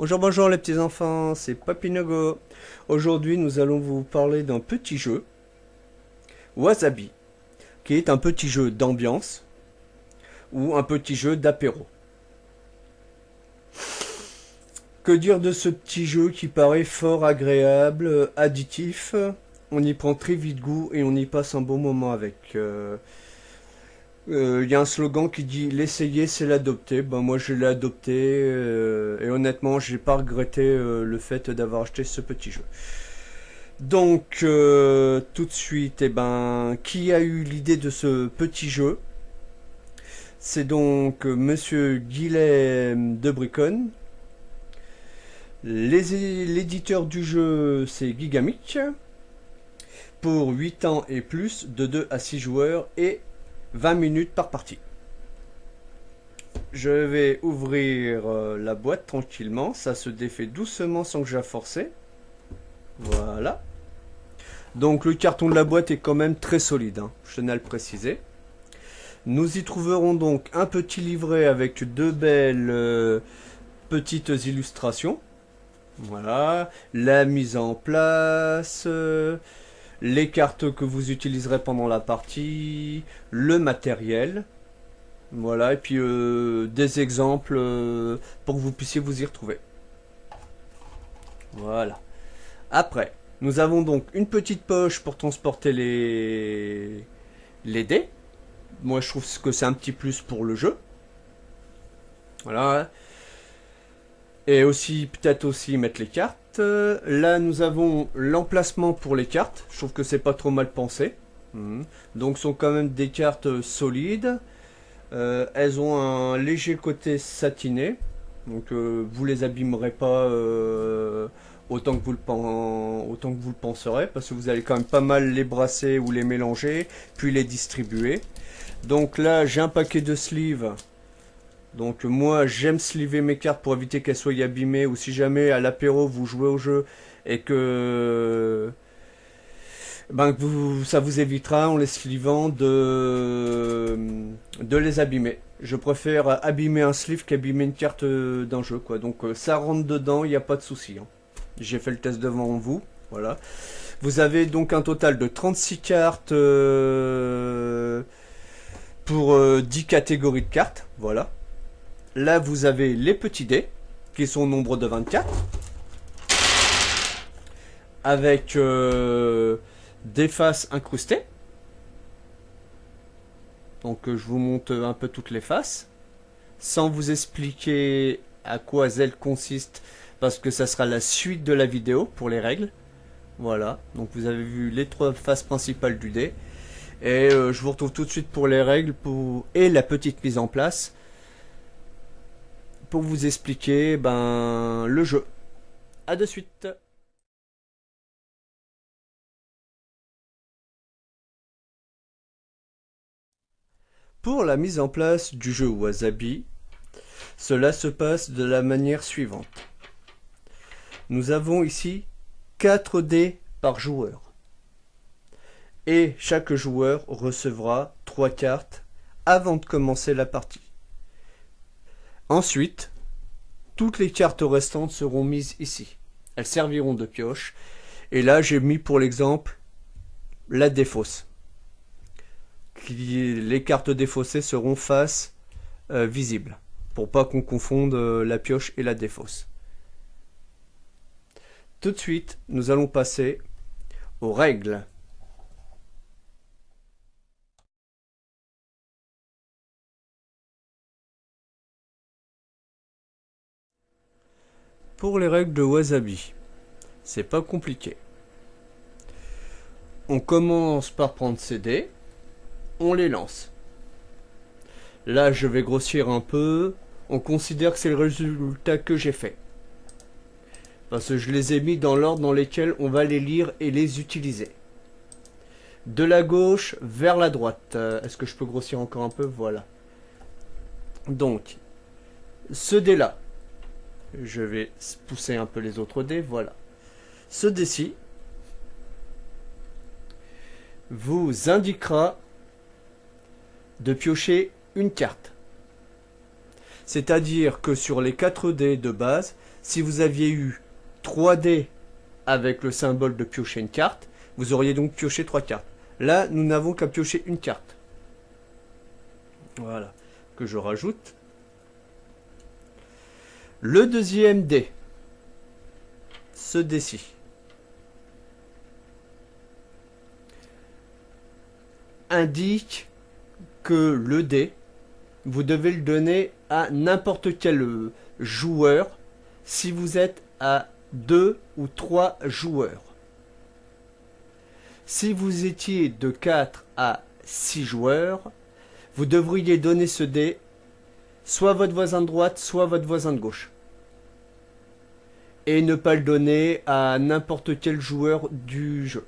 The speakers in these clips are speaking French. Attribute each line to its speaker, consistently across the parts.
Speaker 1: Bonjour, bonjour les petits enfants, c'est Papinogo. Aujourd'hui, nous allons vous parler d'un petit jeu, Wasabi, qui est un petit jeu d'ambiance ou un petit jeu d'apéro. Que dire de ce petit jeu qui paraît fort agréable, additif, on y prend très vite goût et on y passe un bon moment avec. Y a un slogan qui dit l'essayer c'est l'adopter. Ben moi je l'ai adopté et honnêtement j'ai pas regretté le fait d'avoir acheté ce petit jeu. Donc tout de suite, qui a eu l'idée de ce petit jeu? C'est donc Monsieur Guilhem de Bricon. L'éditeur du jeu c'est Gigamic. Pour 8 ans et plus, de 2 à 6 joueurs et 20 minutes par partie. Je vais ouvrir la boîte tranquillement. Ça se défait doucement sans que j'ai à forcer. Voilà. Donc le carton de la boîte est quand même très solide, hein, je tenais à le préciser. Nous y trouverons donc un petit livret avec deux belles petites illustrations. Voilà. La mise en place... les cartes que vous utiliserez pendant la partie, le matériel, voilà, et puis des exemples pour que vous puissiez vous y retrouver. Voilà. Après, nous avons donc une petite poche pour transporter les dés. Moi, je trouve que c'est un petit plus pour le jeu. Voilà. Et aussi, peut-être aussi mettre les cartes. Là, nous avons l'emplacement pour les cartes. Je trouve que c'est pas trop mal pensé. Donc, ce sont quand même des cartes solides. Elles ont un léger côté satiné. Donc, vous les abîmerez pas autant que vous le penserez. Parce que vous allez quand même pas mal les brasser ou les mélanger. Puis les distribuer. Donc là, j'ai un paquet de sleeves. Donc moi j'aime sleever mes cartes pour éviter qu'elles soient abîmées, ou si jamais à l'apéro vous jouez au jeu et que ça vous évitera en les sleevant de les abîmer. Je préfère abîmer un sleeve qu'abîmer une carte d'un jeu, quoi. Donc ça rentre dedans, il n'y a pas de souci, hein. J'ai fait le test devant vous, voilà. Vous avez donc un total de 36 cartes pour 10 catégories de cartes, voilà. Là, vous avez les petits dés, qui sont au nombre de 24. Avec des faces incrustées. Donc, je vous montre un peu toutes les faces. Sans vous expliquer à quoi elles consistent, parce que ça sera la suite de la vidéo pour les règles. Voilà, donc vous avez vu les 3 faces principales du dé. Et je vous retrouve tout de suite pour les règles et la petite mise en place. Pour vous expliquer le jeu. A de suite. Pour la mise en place du jeu Wasabi, cela se passe de la manière suivante. Nous avons ici 4 dés par joueur. Et chaque joueur recevra 3 cartes avant de commencer la partie. Ensuite, toutes les cartes restantes seront mises ici. Elles serviront de pioche. Et là, j'ai mis pour l'exemple la défausse. Les cartes défaussées seront face visible. Pour pas qu'on confonde la pioche et la défausse. Tout de suite, nous allons passer aux règles. Pour les règles de Wasabi, c'est pas compliqué. On commence par prendre ces dés, on les lance. Là, je vais grossir un peu. On considère que c'est le résultat que j'ai fait. Parce que je les ai mis dans l'ordre dans lesquels on va les lire et les utiliser. De la gauche vers la droite. Est-ce que je peux grossir encore un peu? Voilà. Donc, ce dé-là. Je vais pousser un peu les autres dés. Voilà. Ce dé-ci vous indiquera de piocher une carte. C'est-à-dire que sur les 4 dés de base, si vous aviez eu 3 dés avec le symbole de piocher une carte, vous auriez donc pioché 3 cartes. Là, nous n'avons qu'à piocher une carte. Voilà, que je rajoute. Le deuxième dé, ce dé-ci, indique que le dé, vous devez le donner à n'importe quel joueur si vous êtes à 2 ou 3 joueurs. Si vous étiez de 4 à 6 joueurs, vous devriez donner ce dé soit à votre voisin de droite, soit à votre voisin de gauche. Et ne pas le donner à n'importe quel joueur du jeu.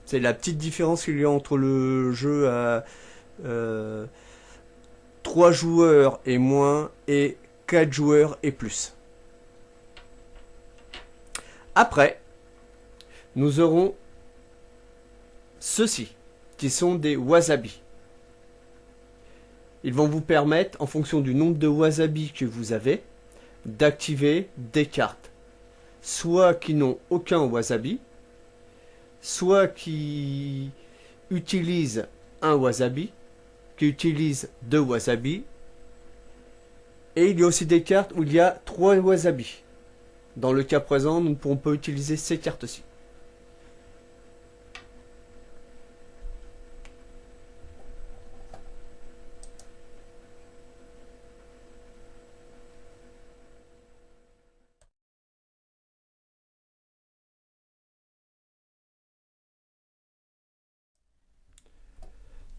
Speaker 1: C'est la petite différence qu'il y a entre le jeu à 3 joueurs et moins et 4 joueurs et plus. Après, nous aurons ceux-ci, qui sont des wasabi. Ils vont vous permettre, en fonction du nombre de wasabi que vous avez, d'activer des cartes. Soit qui n'ont aucun wasabi, soit qui utilisent un wasabi, qui utilisent 2 wasabi, et il y a aussi des cartes où il y a 3 wasabi. Dans le cas présent, nous ne pourrons pas utiliser ces cartes-ci.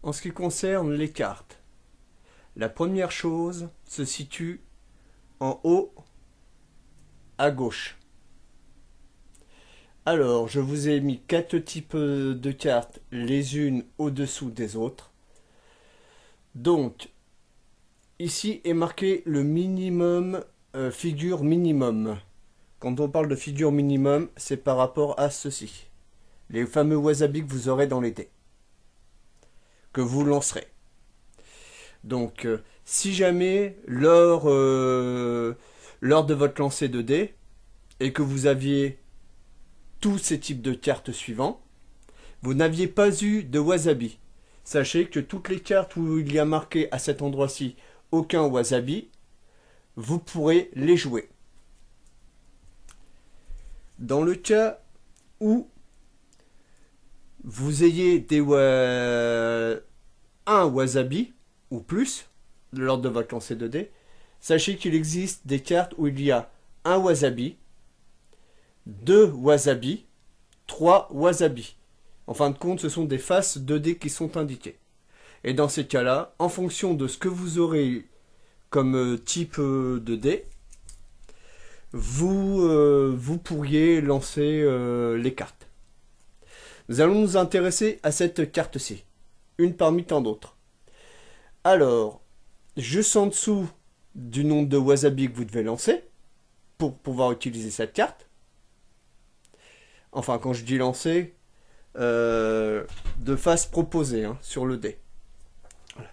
Speaker 1: En ce qui concerne les cartes, la première chose se situe en haut à gauche. Alors, je vous ai mis 4 types de cartes, les unes au-dessous des autres. Donc, ici est marqué le minimum, figure minimum. Quand on parle de figure minimum, c'est par rapport à ceci. Les fameux wasabi que vous aurez dans les dés. Que vous lancerez. Donc, si jamais, lors de votre lancer de dés, et que vous aviez tous ces types de cartes suivants, vous n'aviez pas eu de wasabi. Sachez que toutes les cartes où il y a marqué à cet endroit-ci aucun wasabi, vous pourrez les jouer. Dans le cas où vous ayez un wasabi ou plus lors de votre lancer de dés, sachez qu'il existe des cartes où il y a un wasabi, 2 wasabi, 3 wasabi. En fin de compte, ce sont des faces de dés qui sont indiquées. Et dans ces cas-là, en fonction de ce que vous aurez comme type de dés, vous pourriez lancer les cartes. Nous allons nous intéresser à cette carte-ci, une parmi tant d'autres. Alors, juste en dessous du nombre de wasabi que vous devez lancer, pour pouvoir utiliser cette carte, enfin quand je dis lancer, de face proposée sur le dé. Voilà.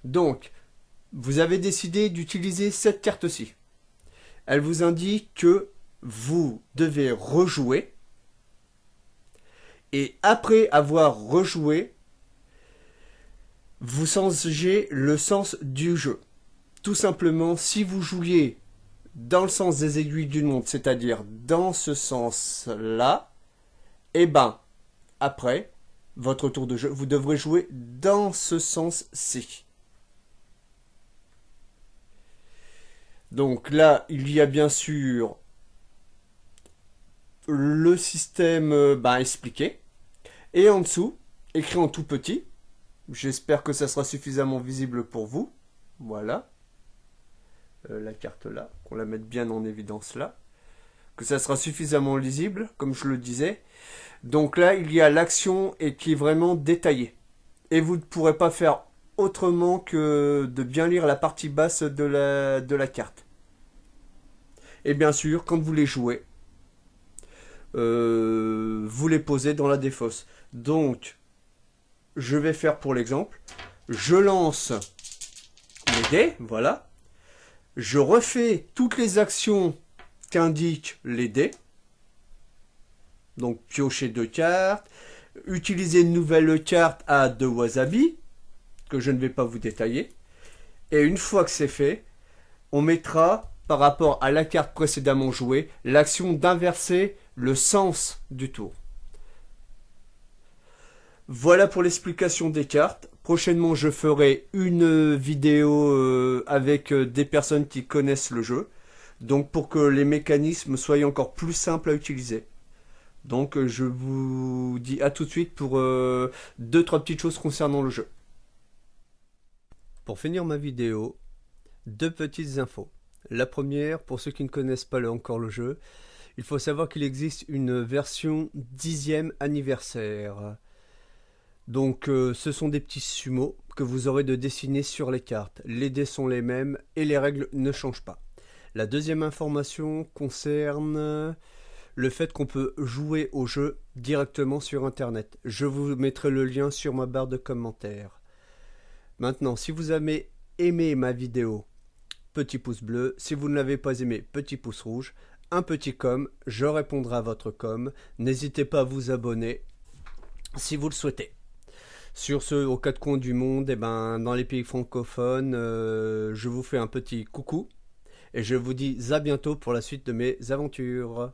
Speaker 1: Donc, vous avez décidé d'utiliser cette carte-ci. Elle vous indique que vous devez rejouer. Et après avoir rejoué, vous changez le sens du jeu. Tout simplement, si vous jouiez dans le sens des aiguilles d'une montre, c'est-à-dire dans ce sens-là, et ben, après votre tour de jeu, vous devrez jouer dans ce sens-ci. Donc là, il y a bien sûr le système expliqué. Et en dessous, écrit en tout petit, j'espère que ça sera suffisamment visible pour vous. Voilà. La carte là, qu'on la mette bien en évidence là. que ça sera suffisamment lisible, comme je le disais. Donc là, il y a l'action et qui est vraiment détaillée. Et vous ne pourrez pas faire autrement que de bien lire la partie basse de la carte. Et bien sûr, quand vous les jouez, vous les posez dans la défausse. Donc, je vais faire pour l'exemple. Je lance les dés, voilà. Je refais toutes les actions qu'indiquent les dés. Donc, piocher 2 cartes, utiliser une nouvelle carte à 2 wasabi, que je ne vais pas vous détailler. Et une fois que c'est fait, on mettra, par rapport à la carte précédemment jouée, l'action d'inverser le sens du tour. Voilà pour l'explication des cartes. Prochainement, je ferai une vidéo avec des personnes qui connaissent le jeu. Donc pour que les mécanismes soient encore plus simples à utiliser. Donc je vous dis à tout de suite pour 2-3 petites choses concernant le jeu. Pour finir ma vidéo, 2 petites infos. La première, pour ceux qui ne connaissent pas encore le jeu, il faut savoir qu'il existe une version 10e anniversaire. Donc ce sont des petits sumos que vous aurez de dessiner sur les cartes. Les dés sont les mêmes et les règles ne changent pas. La deuxième information concerne le fait qu'on peut jouer au jeu directement sur internet. Je vous mettrai le lien sur ma barre de commentaires. Maintenant, si vous avez aimé ma vidéo, petit pouce bleu. Si vous ne l'avez pas aimé, petit pouce rouge. Un petit com, je répondrai à votre com. N'hésitez pas à vous abonner si vous le souhaitez. Sur ce, aux 4 coins du monde, et dans les pays francophones, je vous fais un petit coucou. Et je vous dis à bientôt pour la suite de mes aventures.